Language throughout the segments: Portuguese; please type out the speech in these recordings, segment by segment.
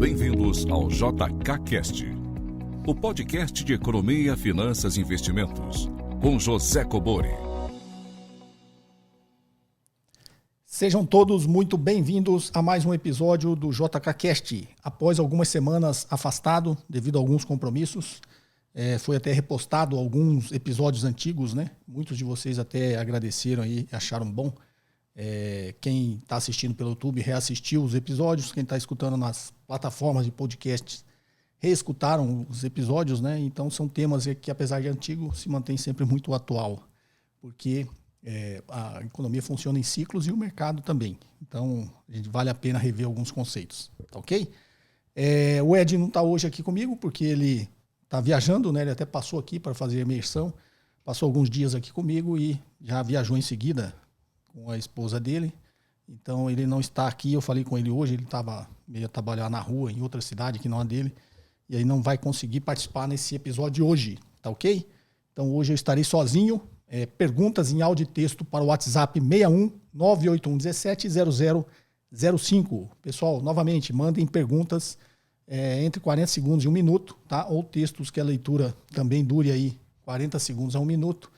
Bem-vindos ao JKCast, o podcast de economia, finanças e investimentos, com José Cobori. Sejam todos muito bem-vindos a mais um episódio do JKCast. Após algumas semanas afastado devido a alguns compromissos, foi até repostado alguns episódios antigos, né? Muitos de vocês até agradeceram aí, acharam bom. Quem está assistindo pelo YouTube reassistiu os episódios, quem está escutando nas plataformas de podcasts reescutaram os episódios, né? Então são temas que, apesar de antigo, se mantém sempre muito atual, porque a economia funciona em ciclos e o mercado também. Então vale a pena rever alguns conceitos, tá ok? O Ed não está hoje aqui comigo porque ele está viajando, né? Ele até passou aqui para fazer a imersão, passou alguns dias aqui comigo e já viajou em seguida com a esposa dele. Então ele não está aqui, eu falei com ele hoje, ele estava meio a trabalhar na rua, em outra cidade que não a dele, e aí não vai conseguir participar nesse episódio de hoje, tá ok? Então hoje eu estarei sozinho. Perguntas em áudio e texto para o WhatsApp 61 981 17 0005. Pessoal, novamente, mandem perguntas entre 40 segundos e 1 minuto, tá? Ou textos que a leitura também dure aí 40 segundos a 1 minuto.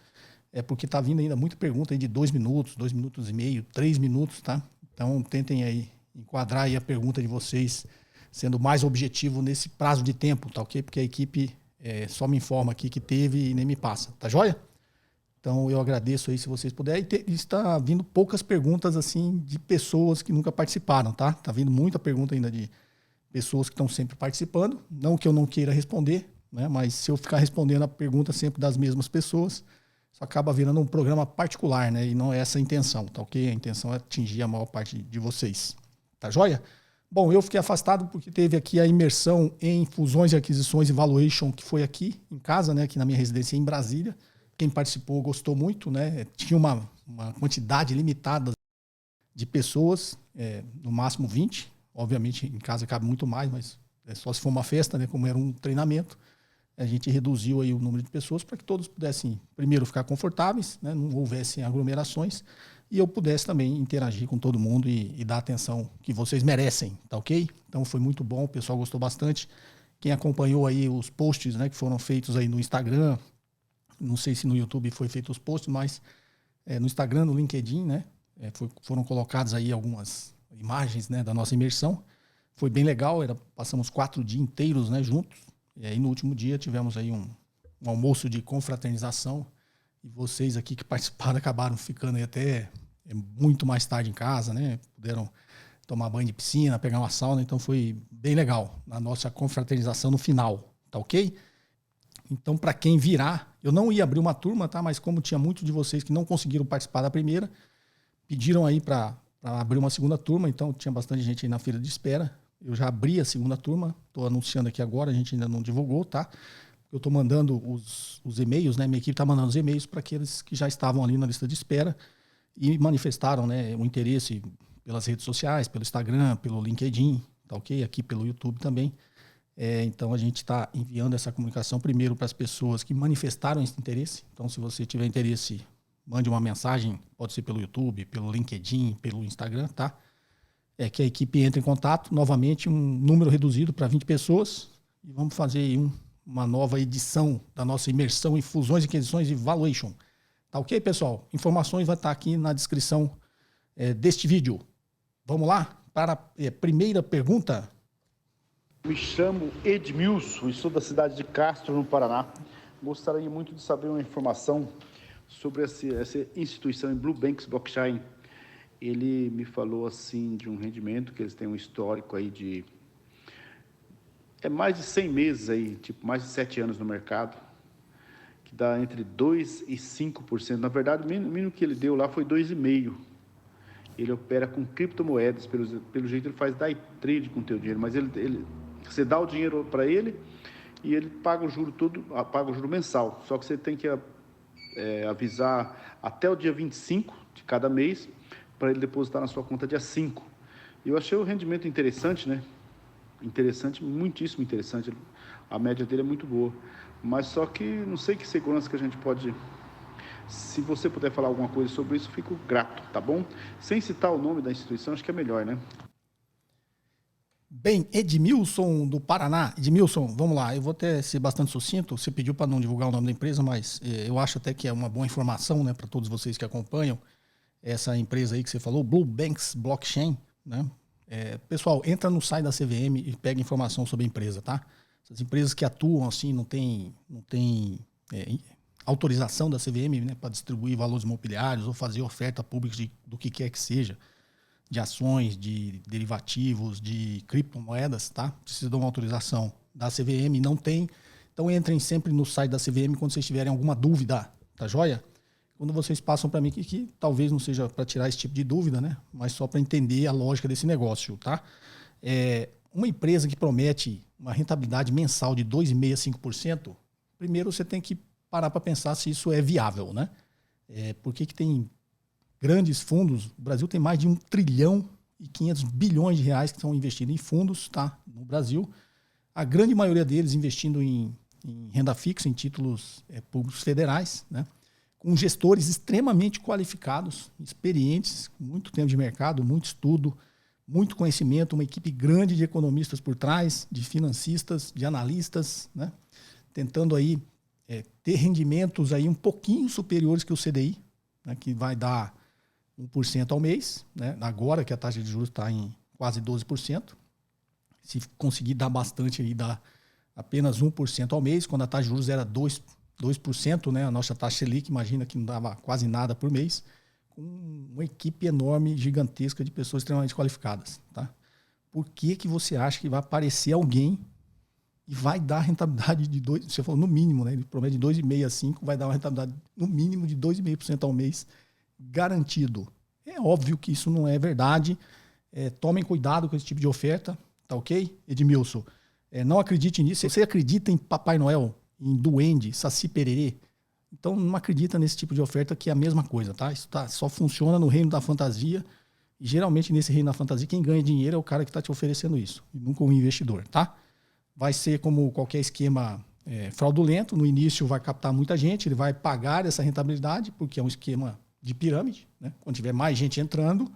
Porque está vindo ainda muita pergunta aí de 2 minutos, 2 minutos e meio, 3 minutos, tá? Então tentem aí enquadrar aí a pergunta de vocês sendo mais objetivo nesse prazo de tempo, tá ok? Porque a equipe só me informa aqui que teve e nem me passa, tá joia? Então eu agradeço aí se vocês puderem. E está vindo poucas perguntas assim de pessoas que nunca participaram, tá? Tá vindo muita pergunta ainda de pessoas que estão sempre participando. Não que eu não queira responder, né? Mas se eu ficar respondendo a pergunta sempre das mesmas pessoas, isso acaba virando um programa particular, né? E não é essa a intenção, tá ok? A intenção é atingir a maior parte de vocês, tá joia? Bom, eu fiquei afastado porque teve aqui a imersão em fusões e aquisições e valuation, que foi aqui em casa, né? Aqui na minha residência em Brasília. Quem participou gostou muito, né? Tinha uma quantidade limitada de pessoas, no máximo 20. Obviamente em casa cabe muito mais, mas só se for uma festa, né? Como era um treinamento. A gente reduziu aí o número de pessoas para que todos pudessem, primeiro, ficar confortáveis, né, não houvessem aglomerações, e eu pudesse também interagir com todo mundo e dar a atenção que vocês merecem, tá ok? Então foi muito bom, o pessoal gostou bastante. Quem acompanhou aí os posts, né, que foram feitos aí no Instagram, não sei se no YouTube foi feito os posts, mas no Instagram, no LinkedIn, né, foram colocadas aí algumas imagens, né, da nossa imersão. Foi bem legal, passamos 4 dias inteiros, né, juntos. E aí no último dia tivemos aí um almoço de confraternização e vocês aqui que participaram acabaram ficando aí até muito mais tarde em casa, né? Puderam tomar banho de piscina, pegar uma sauna, então foi bem legal a nossa confraternização no final, tá ok? Então para quem virá, eu não ia abrir uma turma, tá? Mas como tinha muitos de vocês que não conseguiram participar da primeira, pediram aí para abrir uma segunda turma, então tinha bastante gente aí na fila de espera. Eu já abri a segunda turma, estou anunciando aqui agora, a gente ainda não divulgou, tá? Eu estou mandando os e-mails, né? Minha equipe está mandando os e-mails para aqueles que já estavam ali na lista de espera e manifestaram, né, o interesse pelas redes sociais, pelo Instagram, pelo LinkedIn, tá ok? Aqui pelo YouTube também. Então a gente está enviando essa comunicação primeiro para as pessoas que manifestaram esse interesse. Então se você tiver interesse, mande uma mensagem, pode ser pelo YouTube, pelo LinkedIn, pelo Instagram, tá? Que a equipe entre em contato, novamente, um número reduzido para 20 pessoas, e vamos fazer aí uma nova edição da nossa imersão em fusões, aquisições e valuation. Tá ok, pessoal? Informações vai estar aqui na descrição deste vídeo. Vamos lá para a primeira pergunta. Me chamo Edmilson e sou da cidade de Castro, no Paraná. Gostaria muito de saber uma informação sobre essa instituição em Blue Banks Blockchain. Ele me falou assim de um rendimento que eles têm um histórico aí de mais de 100 meses aí, tipo mais de 7 anos no mercado, que dá entre 2% e 5%. Na verdade, o mínimo que ele deu lá foi 2,5%. Ele opera com criptomoedas, pelo jeito ele faz day trade com o teu dinheiro, mas você dá o dinheiro para ele e ele paga o juro paga o juro mensal. Só que você tem que avisar até o dia 25 de cada mês, para ele depositar na sua conta dia 5. Eu achei o rendimento interessante, né? Interessante, muitíssimo interessante. A média dele é muito boa. Mas só que não sei que segurança que a gente pode... Se você puder falar alguma coisa sobre isso, fico grato, tá bom? Sem citar o nome da instituição, acho que é melhor, né? Bem, Edmilson do Paraná. Edmilson, vamos lá, eu vou até ser bastante sucinto. Você pediu para não divulgar o nome da empresa, mas eu acho até que é uma boa informação, né, para todos vocês que acompanham essa empresa aí que você falou, Blue Banks Blockchain, né? Pessoal, entra no site da CVM e pega informação sobre a empresa, tá? Essas empresas que atuam assim, não tem autorização da CVM, né, para distribuir valores imobiliários ou fazer oferta pública do que quer que seja, de ações, de derivativos, de criptomoedas, tá? Precisa de uma autorização da CVM, não tem. Então entrem sempre no site da CVM quando vocês tiverem alguma dúvida, tá joia? Quando vocês passam para mim, que talvez não seja para tirar esse tipo de dúvida, né? Mas só para entender a lógica desse negócio, tá? Uma empresa que promete uma rentabilidade mensal de 2,5% a 5%, primeiro você tem que parar para pensar se isso é viável, né? Por que tem grandes fundos? O Brasil tem mais de 1 trilhão e 500 bilhões de reais que são investidos em fundos, tá? No Brasil. A grande maioria deles investindo em renda fixa, em títulos públicos federais, né? Com gestores extremamente qualificados, experientes, muito tempo de mercado, muito estudo, muito conhecimento, uma equipe grande de economistas por trás, de financistas, de analistas, né? Tentando aí ter rendimentos aí um pouquinho superiores que o CDI, né? Que vai dar 1% ao mês, né? Agora que a taxa de juros está em quase 12%. Se conseguir dar bastante, aí dá apenas 1% ao mês, quando a taxa de juros era 2%, né? A nossa taxa Selic, imagina que não dava quase nada por mês, com uma equipe enorme, gigantesca de pessoas extremamente qualificadas, tá? Por que você acha que vai aparecer alguém e vai dar rentabilidade de 2%, você falou no mínimo, né? Ele promete de 2,5% a 5%, vai dar uma rentabilidade no mínimo de 2,5% ao mês, garantido. É óbvio que isso não é verdade. Tomem cuidado com esse tipo de oferta, tá ok? Edmilson, não acredite nisso. Você acredita em Papai Noel, em duende, saci pererê? Então não acredita nesse tipo de oferta, que é a mesma coisa, tá? Isso só funciona no reino da fantasia, e geralmente nesse reino da fantasia quem ganha dinheiro é o cara que está te oferecendo isso, e nunca um investidor, tá? Vai ser como qualquer esquema fraudulento. No início vai captar muita gente, ele vai pagar essa rentabilidade, porque é um esquema de pirâmide, né? Quando tiver mais gente entrando,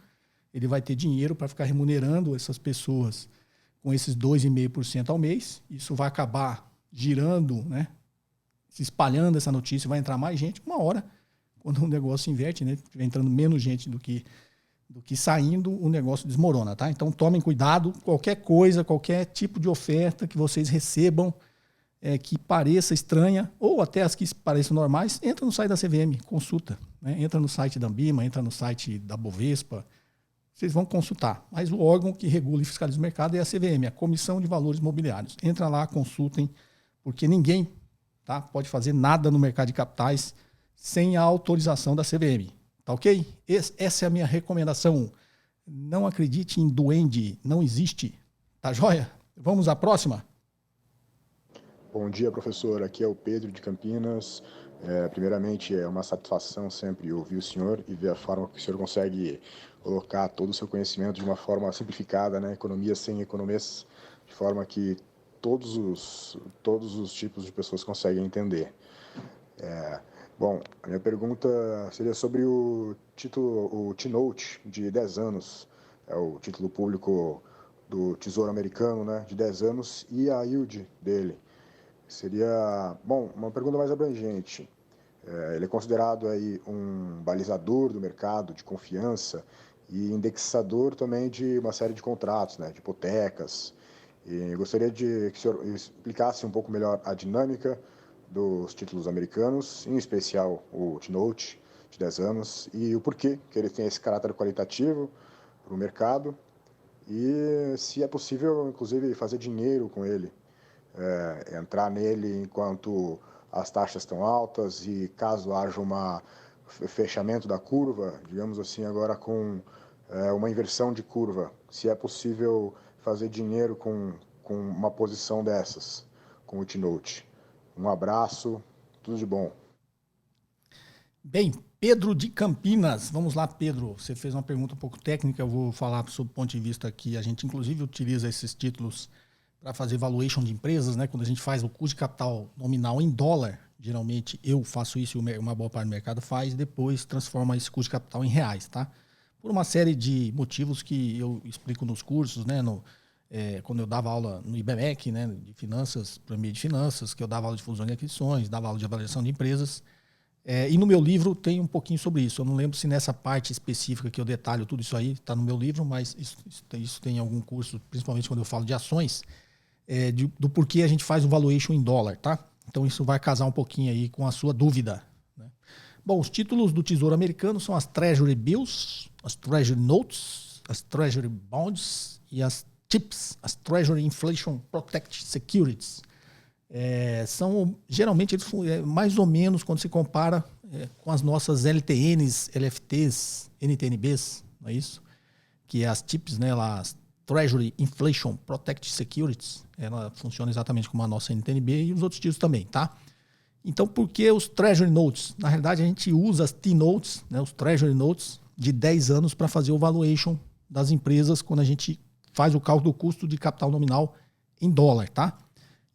ele vai ter dinheiro para ficar remunerando essas pessoas com esses 2,5% ao mês. Isso vai acabar girando, né? Se espalhando essa notícia, vai entrar mais gente. Uma hora, quando o negócio se inverte, né? Tiver entrando menos gente do que saindo, o negócio desmorona, tá? Então tomem cuidado. Qualquer coisa, qualquer tipo de oferta que vocês recebam, que pareça estranha, ou até as que pareçam normais, entra no site da CVM, consulta, né? Entra no site da Ambima, entra no site da Bovespa, vocês vão consultar. Mas o órgão que regula e fiscaliza o mercado é a CVM, a Comissão de Valores Mobiliários. Entra lá, consultem, porque ninguém, tá, pode fazer nada no mercado de capitais sem a autorização da CVM. Tá ok? Essa é a minha recomendação. Não acredite em duende, não existe. Tá joia? Vamos à próxima? Bom dia, professor. Aqui é o Pedro de Campinas. Primeiramente, é uma satisfação sempre ouvir o senhor e ver a forma que o senhor consegue colocar todo o seu conhecimento de uma forma simplificada, né? Economia sem economês, de forma que todos os tipos de pessoas conseguem entender. Bom, a minha pergunta seria sobre o título, o T-Note de 10 anos, é o título público do Tesouro Americano, né? De 10 anos, e a yield dele. Seria, bom, uma pergunta mais abrangente. Ele é considerado aí um balizador do mercado de confiança e indexador também de uma série de contratos, né, de hipotecas. E gostaria de que o senhor explicasse um pouco melhor a dinâmica dos títulos americanos, em especial o T-Note de 10 anos, e o porquê que ele tem esse caráter qualitativo para o mercado, e se é possível, inclusive, fazer dinheiro com ele. Entrar nele enquanto as taxas estão altas e caso haja um fechamento da curva, digamos assim, agora com uma inversão de curva, se é possível fazer dinheiro com uma posição dessas, com o T-Note. Um abraço, tudo de bom. Bem, Pedro de Campinas. Vamos lá, Pedro. Você fez uma pergunta um pouco técnica, eu vou falar sob o ponto de vista que a gente inclusive utiliza esses títulos para fazer valuation de empresas, né? Quando a gente faz o custo de capital nominal em dólar, geralmente eu faço isso e uma boa parte do mercado faz, depois transforma esse custo de capital em reais, tá? Por uma série de motivos que eu explico nos cursos, né? quando eu dava aula no IBMEC, né, de finanças, para meio de finanças, que eu dava aula de fusões e aquisições, dava aula de avaliação de empresas. E no meu livro tem um pouquinho sobre isso. Eu não lembro se nessa parte específica que eu detalho tudo isso aí está no meu livro, mas isso tem algum curso, principalmente quando eu falo de ações, do porquê a gente faz o valuation em dólar, tá? Então isso vai casar um pouquinho aí com a sua dúvida, né? Bom, os títulos do Tesouro Americano são as Treasury Bills, as Treasury Notes, as Treasury Bonds e as TIPS, as Treasury Inflation Protect Securities. São, geralmente, mais ou menos quando se compara com as nossas LTNs, LFTs, NTNBs, não é isso? Que é as TIPS, né, as Treasury Inflation Protect Securities, ela funciona exatamente como a nossa NTNB e os outros títulos também, tá? Então, por que os Treasury Notes? Na realidade, a gente usa as T-Notes, né, os Treasury Notes, de 10 anos para fazer o valuation das empresas quando a gente faz o cálculo do custo de capital nominal em dólar, tá?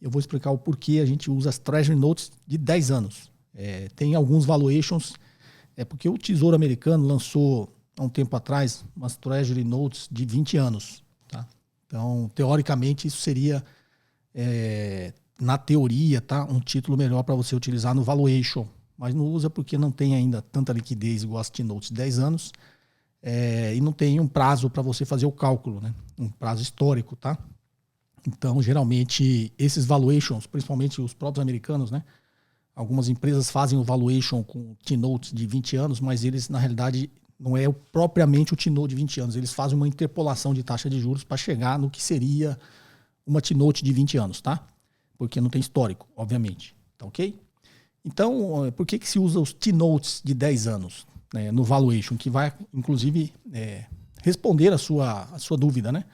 Eu vou explicar o porquê a gente usa as Treasury Notes de 10 anos. Tem alguns valuations, porque o Tesouro Americano lançou há um tempo atrás umas Treasury Notes de 20 anos, tá? Então, teoricamente, isso seria, na teoria, tá, um título melhor para você utilizar no valuation, mas não usa porque não tem ainda tanta liquidez igual as T-Notes de 10 anos, e não tem um prazo para você fazer o cálculo, né? Um prazo histórico, tá? Então, geralmente, esses valuations, principalmente os próprios americanos, né? Algumas empresas fazem o valuation com T-Notes de 20 anos, mas eles, na realidade, não é propriamente o T-Note de 20 anos. Eles fazem uma interpolação de taxa de juros para chegar no que seria uma T-Note de 20 anos, tá? Porque não tem histórico, obviamente. Tá ok? Então, por que se usa os T-Notes de 10 anos, né, no valuation, que vai, inclusive, responder a sua dúvida, né?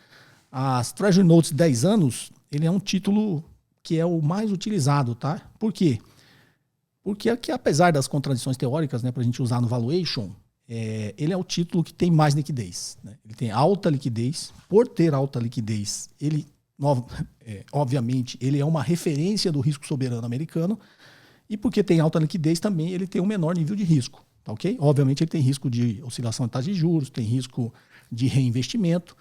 As Treasury Notes 10 anos, ele é um título que é o mais utilizado, tá? Por quê? Porque aqui, apesar das contradições teóricas, né, para a gente usar no valuation, ele é o título que tem mais liquidez, né? Ele tem alta liquidez. Por ter alta liquidez, ele, obviamente, ele é uma referência do risco soberano americano. E porque tem alta liquidez também, ele tem um menor nível de risco, tá ok? Obviamente, ele tem risco de oscilação de taxa de juros, tem risco de reinvestimento.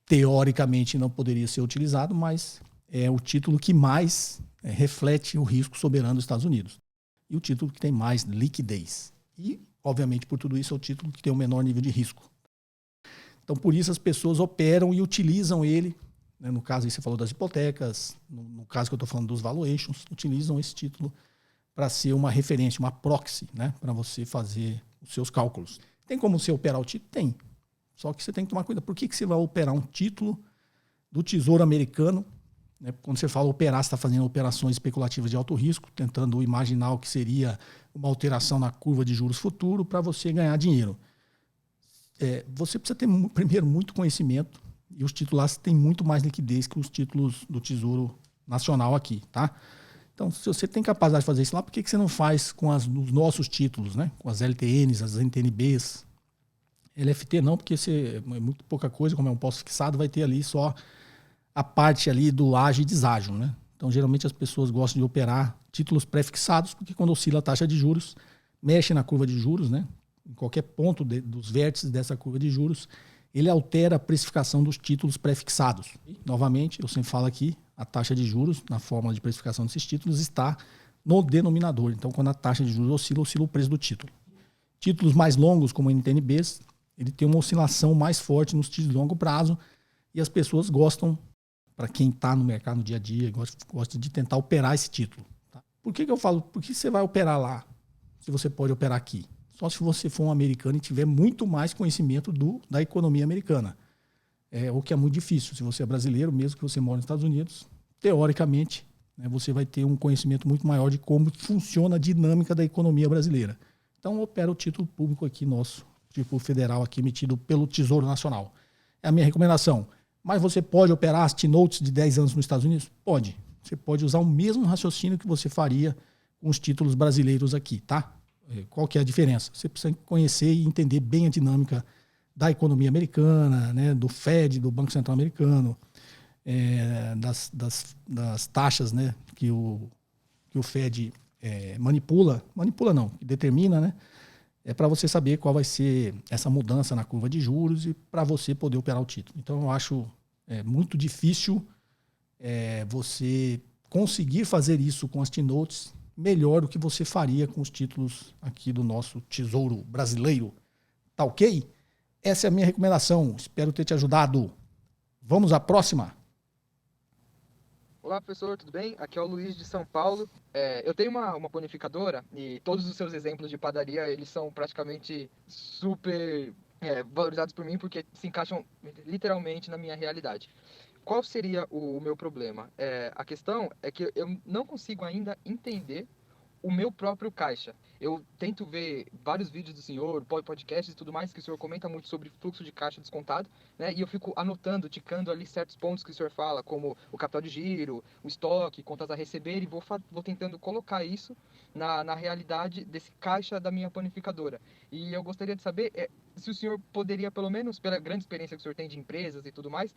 Teoricamente não poderia ser utilizado, mas é o título que mais reflete o risco soberano dos Estados Unidos. E o título que tem mais liquidez. E, obviamente, por tudo isso, é o título que tem o menor nível de risco. Então, por isso, as pessoas operam e utilizam ele, né? No caso aí você falou das hipotecas, no caso que eu estou falando dos valuations, utilizam esse título para ser uma referência, uma proxy, né? Para você fazer os seus cálculos. Tem como você operar o título? Tem. Só que você tem que tomar cuidado. Por que você vai operar um título do Tesouro Americano? Né? Quando você fala operar, você está fazendo operações especulativas de alto risco, tentando imaginar o que seria uma alteração na curva de juros futuro para você ganhar dinheiro. Você precisa ter, primeiro, muito conhecimento, e os títulos têm muito mais liquidez que os títulos do Tesouro Nacional aqui, tá? Então, se você tem capacidade de fazer isso lá, por que você não faz com os nossos títulos, né? Com as LTNs, as NTNBs? LFT não, porque é muito pouca coisa, como é um posto fixado, vai ter ali só a parte ali do ágio e deságio, né? Então, geralmente as pessoas gostam de operar títulos pré-fixados, porque quando oscila a taxa de juros, mexe na curva de juros, né? Em qualquer ponto dos vértices dessa curva de juros, ele altera a precificação dos títulos pré-fixados. Novamente, eu sempre falo aqui, a taxa de juros, na fórmula de precificação desses títulos, está no denominador. Então, quando a taxa de juros oscila o preço do título. Títulos mais longos, como NTNBs, ele tem uma oscilação mais forte nos títulos de longo prazo e as pessoas gostam, para quem está no mercado no dia a dia, gosta de tentar operar esse título. Tá? Por que eu falo? Por que você vai operar lá se você pode operar aqui? Só se você for um americano e tiver muito mais conhecimento da economia americana. O que é muito difícil. Se você é brasileiro, mesmo que você mora nos Estados Unidos, teoricamente, né, você vai ter um conhecimento muito maior de como funciona a dinâmica da economia brasileira. Então, opera o título público aqui nosso, tipo federal aqui emitido pelo Tesouro Nacional. É a minha recomendação. Mas você pode operar as T-Notes de 10 anos nos Estados Unidos? Pode. Você pode usar o mesmo raciocínio que você faria com os títulos brasileiros aqui, tá? Qual que é a diferença? Você precisa conhecer e entender bem a dinâmica da economia americana, né, do Fed, do Banco Central Americano, das taxas, né, que o Fed manipula não, que determina, né, para você saber qual vai ser essa mudança na curva de juros e para você poder operar o título. Então, eu acho É muito difícil você conseguir fazer isso com as T-Notes melhor do que você faria com os títulos aqui do nosso Tesouro Brasileiro. Tá ok? Essa é a minha recomendação. Espero ter te ajudado. Vamos à próxima. Olá, professor, tudo bem? Aqui é o Luiz de São Paulo. Eu tenho uma panificadora e todos os seus exemplos de padaria, eles são praticamente super valorizados por mim porque se encaixam literalmente na minha realidade. Qual seria o meu problema? A questão é que eu não consigo ainda entender o meu próprio caixa. Eu tento ver vários vídeos do senhor, podcasts e tudo mais, que o senhor comenta muito sobre fluxo de caixa descontado, né? E eu fico anotando, ticando ali certos pontos que o senhor fala, como o capital de giro, o estoque, contas a receber, e vou tentando colocar isso na realidade desse caixa da minha panificadora. E eu gostaria de saber se o senhor poderia, pelo menos pela grande experiência que o senhor tem de empresas e tudo mais,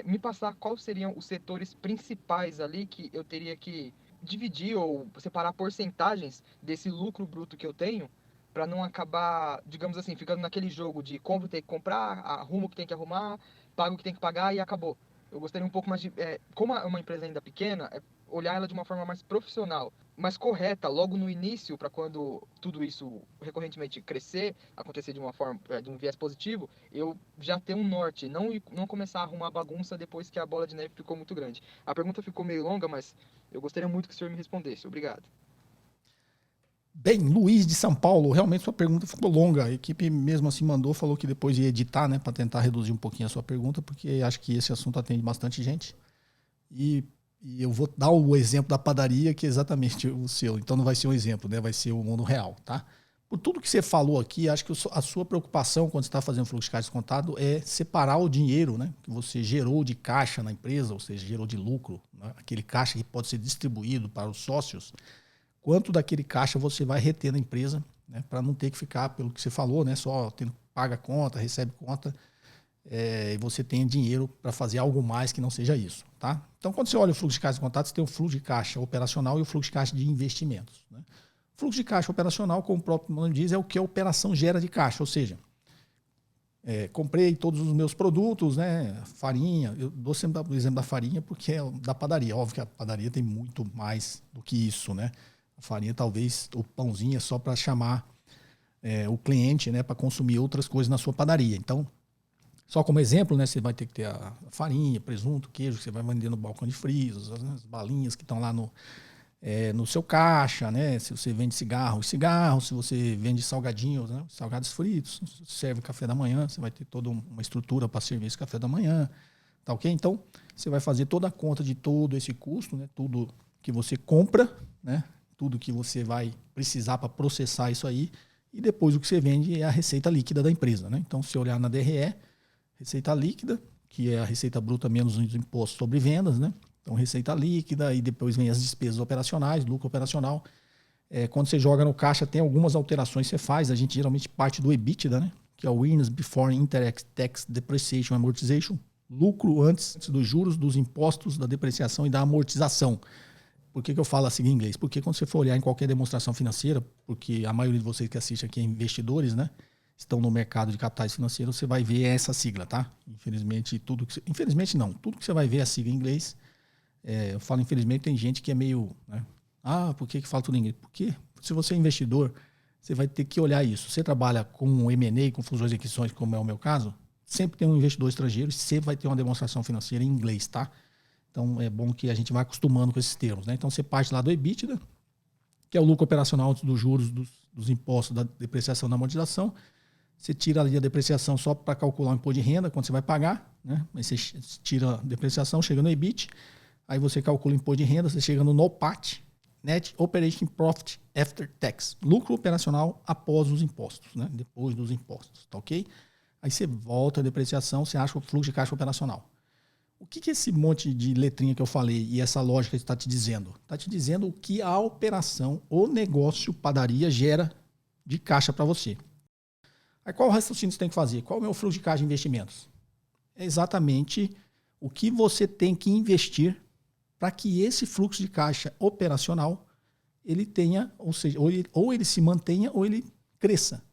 me passar quais seriam os setores principais ali que eu teria que dividir ou separar porcentagens desse lucro bruto que eu tenho para não acabar, digamos assim, ficando naquele jogo de compro tem que comprar, arrumo o que tem que arrumar, pago o que tem que pagar e acabou. Eu gostaria um pouco mais de, como é uma empresa ainda pequena, olhar ela de uma forma mais profissional, mais correta, logo no início, para quando tudo isso recorrentemente crescer, acontecer de uma forma, de um viés positivo, eu já ter um norte, não começar a arrumar bagunça depois que a bola de neve ficou muito grande. A pergunta ficou meio longa, mas eu gostaria muito que o senhor me respondesse. Obrigado. Bem, Luiz de São Paulo, realmente sua pergunta ficou longa. A equipe mesmo assim mandou, falou que depois ia editar, né, para tentar reduzir um pouquinho a sua pergunta, porque acho que esse assunto atende bastante gente. E eu vou dar o exemplo da padaria, que é exatamente o seu. Então não vai ser um exemplo, né, vai ser o mundo real, tá? Por tudo que você falou aqui, acho que a sua preocupação quando você está fazendo fluxo de caixa descontado é separar o dinheiro, né, que você gerou de caixa na empresa, ou seja, gerou de lucro, né, aquele caixa que pode ser distribuído para os sócios, quanto daquele caixa você vai reter na empresa, né, para não ter que ficar, pelo que você falou, né, só paga conta, recebe conta, e você tenha dinheiro para fazer algo mais que não seja isso. Tá? Então, quando você olha o fluxo de caixa descontado, você tem o fluxo de caixa operacional e o fluxo de caixa de investimentos. Né? O fluxo de caixa operacional, como o próprio nome diz, é o que a operação gera de caixa, ou seja, comprei todos os meus produtos, né, farinha, eu dou sempre o exemplo da farinha porque é da padaria, óbvio que a padaria tem muito mais do que isso, né? A farinha talvez, o pãozinho é só para chamar o cliente, né, para consumir outras coisas na sua padaria. Então, só como exemplo, né, você vai ter que ter a farinha, presunto, queijo, que você vai vender no balcão de frios, as balinhas que estão lá no seu caixa, né? Se você vende cigarro, se você vende salgadinhos, né? Salgados fritos, serve café da manhã, você vai ter toda uma estrutura para servir esse café da manhã, tá ok? Então, você vai fazer toda a conta de todo esse custo, né? Tudo que você compra, né? Tudo que você vai precisar para processar isso aí, e depois o que você vende é a receita líquida da empresa, né? Então, se olhar na DRE, receita líquida, que é a receita bruta menos os impostos sobre vendas, né? Então, receita líquida e depois vem as despesas operacionais, lucro operacional. Quando você joga no caixa, tem algumas alterações que você faz. A gente geralmente parte do EBITDA, né? Que é o Earnings Before Interest, Tax, Depreciation, Amortization. Lucro antes dos juros, dos impostos, da depreciação e da amortização. Por que eu falo assim em inglês? Porque quando você for olhar em qualquer demonstração financeira, porque a maioria de vocês que assistem aqui é investidores, né? Estão no mercado de capitais financeiros, você vai ver essa sigla, tá? Infelizmente, tudo que você vai ver é a sigla em inglês. Eu falo infelizmente, tem gente que é meio, né? Por que fala tudo em inglês? Porque se você é investidor, você vai ter que olhar isso. Você trabalha com M&A, com fusões e aquisições, como é o meu caso, sempre tem um investidor estrangeiro e sempre vai ter uma demonstração financeira em inglês, tá? Então é bom que a gente vá acostumando com esses termos, né? Então você parte lá do EBITDA, que é o lucro operacional antes dos juros, dos impostos, da depreciação, da amortização. Você tira ali a depreciação só para calcular o imposto de renda, quando você vai pagar, né? Aí você tira a depreciação, chega no EBIT, aí você calcula o imposto de renda, você chega no NOPAT, Net Operating Profit After Tax, lucro operacional após os impostos, né? Depois dos impostos, tá ok? Aí você volta a depreciação, você acha o fluxo de caixa operacional. O que é esse monte de letrinha que eu falei e essa lógica está te dizendo? Está te dizendo o que a operação, o negócio padaria gera de caixa para você. Aí qual o raciocínio você tem que fazer? Qual é o meu fluxo de caixa de investimentos? É exatamente o que você tem que investir para que esse fluxo de caixa operacional ele tenha, ou seja, ou ele se mantenha ou ele cresça.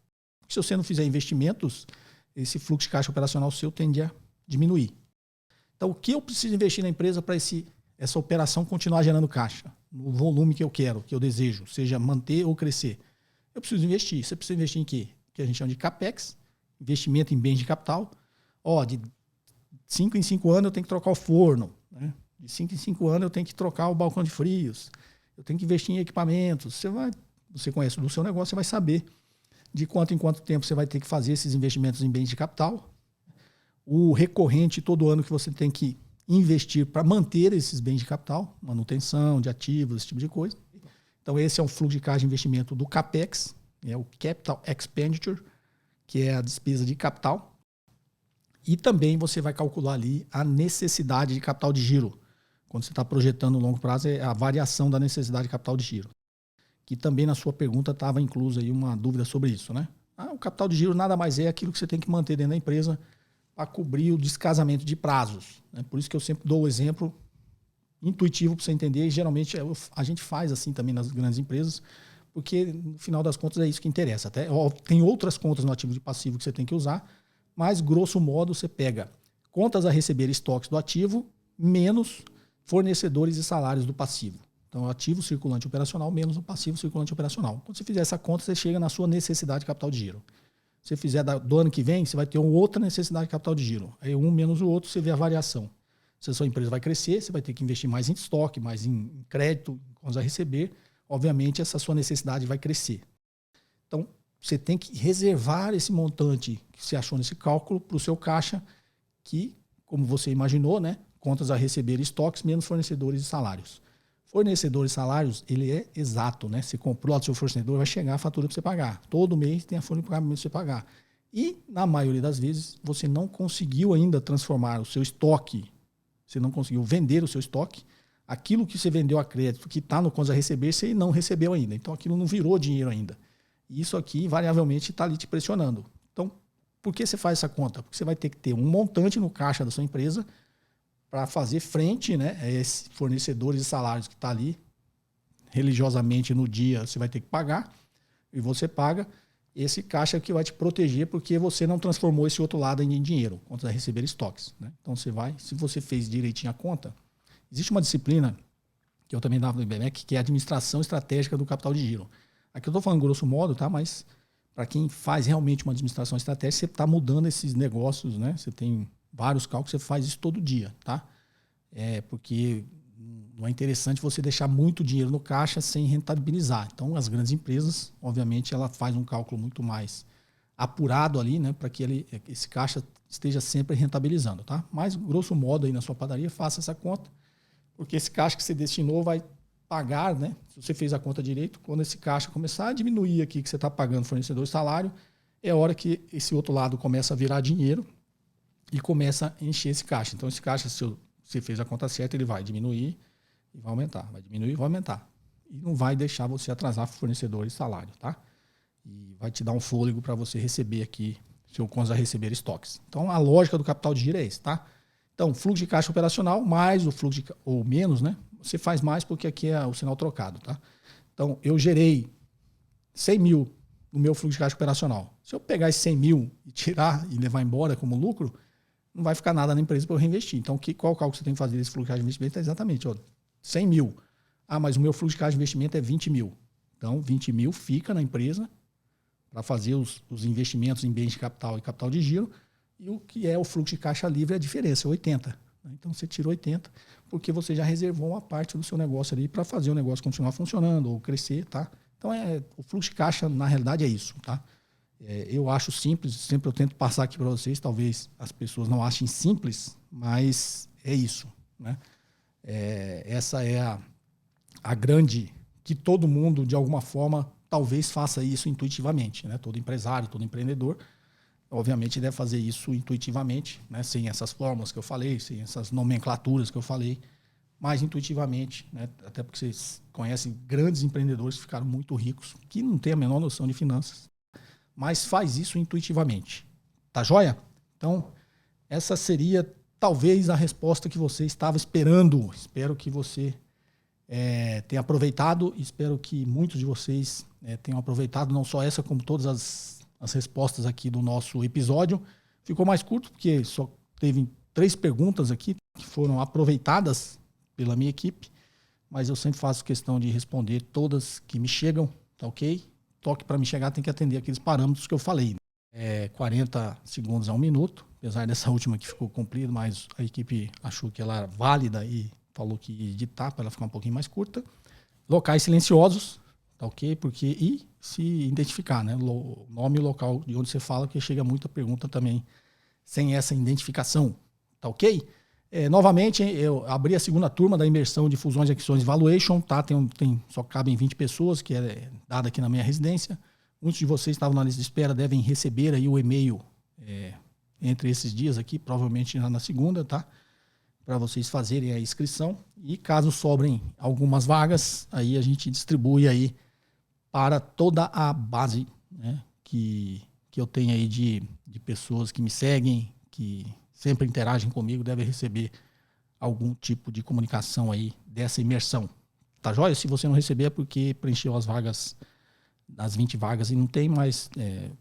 Porque se você não fizer investimentos, esse fluxo de caixa operacional seu tende a diminuir. Então, o que eu preciso investir na empresa para essa operação continuar gerando caixa, no volume que eu quero, que eu desejo, seja manter ou crescer? Eu preciso investir. Você precisa investir em quê? Que a gente chama de CAPEX, investimento em bens de capital. De 5 em 5 anos eu tenho que trocar o forno, né? De 5 em 5 anos eu tenho que trocar o balcão de frios, eu tenho que investir em equipamentos. Você conhece do seu negócio, você vai saber de quanto em quanto tempo você vai ter que fazer esses investimentos em bens de capital. O recorrente todo ano que você tem que investir para manter esses bens de capital, manutenção de ativos, esse tipo de coisa. Então esse é um fluxo de caixa de investimento do CAPEX, o Capital Expenditure, que é a despesa de capital. E também você vai calcular ali a necessidade de capital de giro. Quando você está projetando no longo prazo, é a variação da necessidade de capital de giro. Que também na sua pergunta estava inclusa aí uma dúvida sobre isso, né? O capital de giro nada mais é aquilo que você tem que manter dentro da empresa para cobrir o descasamento de prazos, né? Por isso que eu sempre dou o exemplo intuitivo para você entender, e geralmente a gente faz assim também nas grandes empresas, porque no final das contas é isso que interessa. Tem outras contas no ativo de passivo que você tem que usar, mas grosso modo você pega contas a receber estoques do ativo menos fornecedores e salários do passivo. Então, o ativo circulante operacional menos o passivo circulante operacional. Quando você fizer essa conta, você chega na sua necessidade de capital de giro. Se você fizer do ano que vem, você vai ter uma outra necessidade de capital de giro. Aí um menos o outro, você vê a variação. Se a sua empresa vai crescer, você vai ter que investir mais em estoque, mais em crédito, em contas a receber. Obviamente, essa sua necessidade vai crescer. Então, você tem que reservar esse montante que você achou nesse cálculo para o seu caixa, que, como você imaginou, né, contas a receber estoques menos fornecedores e salários. Fornecedores e salários, ele é exato, né? Você comprou lá do seu fornecedor, vai chegar a fatura para você pagar. Todo mês tem a folha de pagamento para você pagar. E, na maioria das vezes, você não conseguiu ainda transformar o seu estoque, você não conseguiu vender o seu estoque, aquilo que você vendeu a crédito, que está no contas a receber, você não recebeu ainda. Então, aquilo não virou dinheiro ainda. E isso aqui, invariavelmente, está ali te pressionando. Então, por que você faz essa conta? Porque você vai ter que ter um montante no caixa da sua empresa para fazer frente, né, a esses fornecedores e salários que está ali, religiosamente no dia você vai ter que pagar, e você paga esse caixa que vai te proteger porque você não transformou esse outro lado em dinheiro, contas a receber estoques, né? Então você vai, se você fez direitinho a conta, existe uma disciplina que eu também dava no IBMEC, que é a administração estratégica do capital de giro. Aqui eu estou falando grosso modo, tá? Mas para quem faz realmente uma administração estratégica, você está mudando esses negócios, né? Você tem vários cálculos, você faz isso todo dia, tá? Porque não é interessante você deixar muito dinheiro no caixa sem rentabilizar. Então, as grandes empresas, obviamente, ela faz um cálculo muito mais apurado ali, né? Para que esse caixa esteja sempre rentabilizando, tá? Mas, grosso modo, aí na sua padaria, faça essa conta, porque esse caixa que você destinou vai pagar, né? Se você fez a conta direito, quando esse caixa começar a diminuir aqui, que você está pagando fornecedor de salário, é a hora que esse outro lado começa a virar dinheiro e começa a encher esse caixa. Então, esse caixa, se você fez a conta certa, ele vai diminuir e vai aumentar. Vai diminuir e vai aumentar. E não vai deixar você atrasar fornecedor e salário, tá? E vai te dar um fôlego para você receber aqui, seu contas a receber estoques. Então, a lógica do capital de giro é esse, tá? Então, fluxo de caixa operacional mais o fluxo ou menos, né? Você faz mais porque aqui é o sinal trocado, tá? Então, eu gerei 100 mil no meu fluxo de caixa operacional. Se eu pegar esses 100 mil e tirar e levar embora como lucro, não vai ficar nada na empresa para eu reinvestir. Então, qual cálculo você tem que fazer desse fluxo de caixa de investimento? É exatamente, 100 mil. Mas o meu fluxo de caixa de investimento é 20 mil. Então, 20 mil fica na empresa para fazer os investimentos em bens de capital e capital de giro. E o que é o fluxo de caixa livre é a diferença, é 80. Então, você tira 80 porque você já reservou uma parte do seu negócio ali para fazer o negócio continuar funcionando ou crescer, tá? Então, o fluxo de caixa, na realidade, é isso, tá? Eu acho simples, sempre eu tento passar aqui para vocês, talvez as pessoas não achem simples, mas é isso, né? Essa é a grande, que todo mundo, de alguma forma, talvez faça isso intuitivamente, né? Todo empresário, todo empreendedor, obviamente, deve fazer isso intuitivamente, né? Sem essas fórmulas que eu falei, sem essas nomenclaturas que eu falei, mas intuitivamente, né? Até porque vocês conhecem grandes empreendedores que ficaram muito ricos, que não têm a menor noção de finanças, mas faz isso intuitivamente. Tá joia? Então, essa seria talvez a resposta que você estava esperando. Espero que você tenha aproveitado, espero que muitos de vocês tenham aproveitado, não só essa, como todas as respostas aqui do nosso episódio. Ficou mais curto, porque só teve 3 perguntas aqui, que foram aproveitadas pela minha equipe, mas eu sempre faço questão de responder todas que me chegam, tá ok? Toque para me chegar tem que atender aqueles parâmetros que eu falei. 40 segundos a 1 minuto, apesar dessa última que ficou cumprida, mas a equipe achou que ela era válida e falou que ia editar para ela ficar um pouquinho mais curta. Locais silenciosos, tá ok? E se identificar, né? O nome e o local de onde você fala, porque chega muita pergunta também sem essa identificação, tá ok? Novamente, eu abri a segunda turma da imersão de fusões e aquisições Valuation, tá? Só cabem 20 pessoas, que é dada aqui na minha residência. Muitos de vocês estavam na lista de espera, devem receber aí o e-mail entre esses dias aqui, provavelmente na segunda, tá? Para vocês fazerem a inscrição. E caso sobrem algumas vagas, aí a gente distribui aí para toda a base, né, que eu tenho aí de pessoas que me seguem, que sempre interagem comigo, devem receber algum tipo de comunicação aí dessa imersão. Tá joia? Se você não receber é porque preencheu as vagas, das 20 vagas e não tem, mas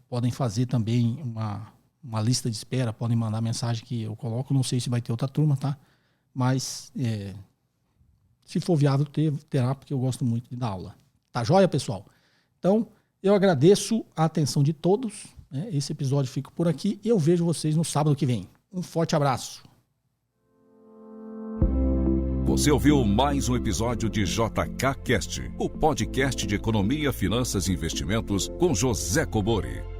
podem fazer também uma lista de espera, podem mandar mensagem que eu coloco, não sei se vai ter outra turma, tá? Mas se for viável terá, porque eu gosto muito de dar aula. Tá joia, pessoal? Então, eu agradeço a atenção de todos, né? Esse episódio fica por aqui e eu vejo vocês no sábado que vem. Um forte abraço. Você ouviu mais um episódio de JK Cast, o podcast de economia, finanças e investimentos com José Cobori.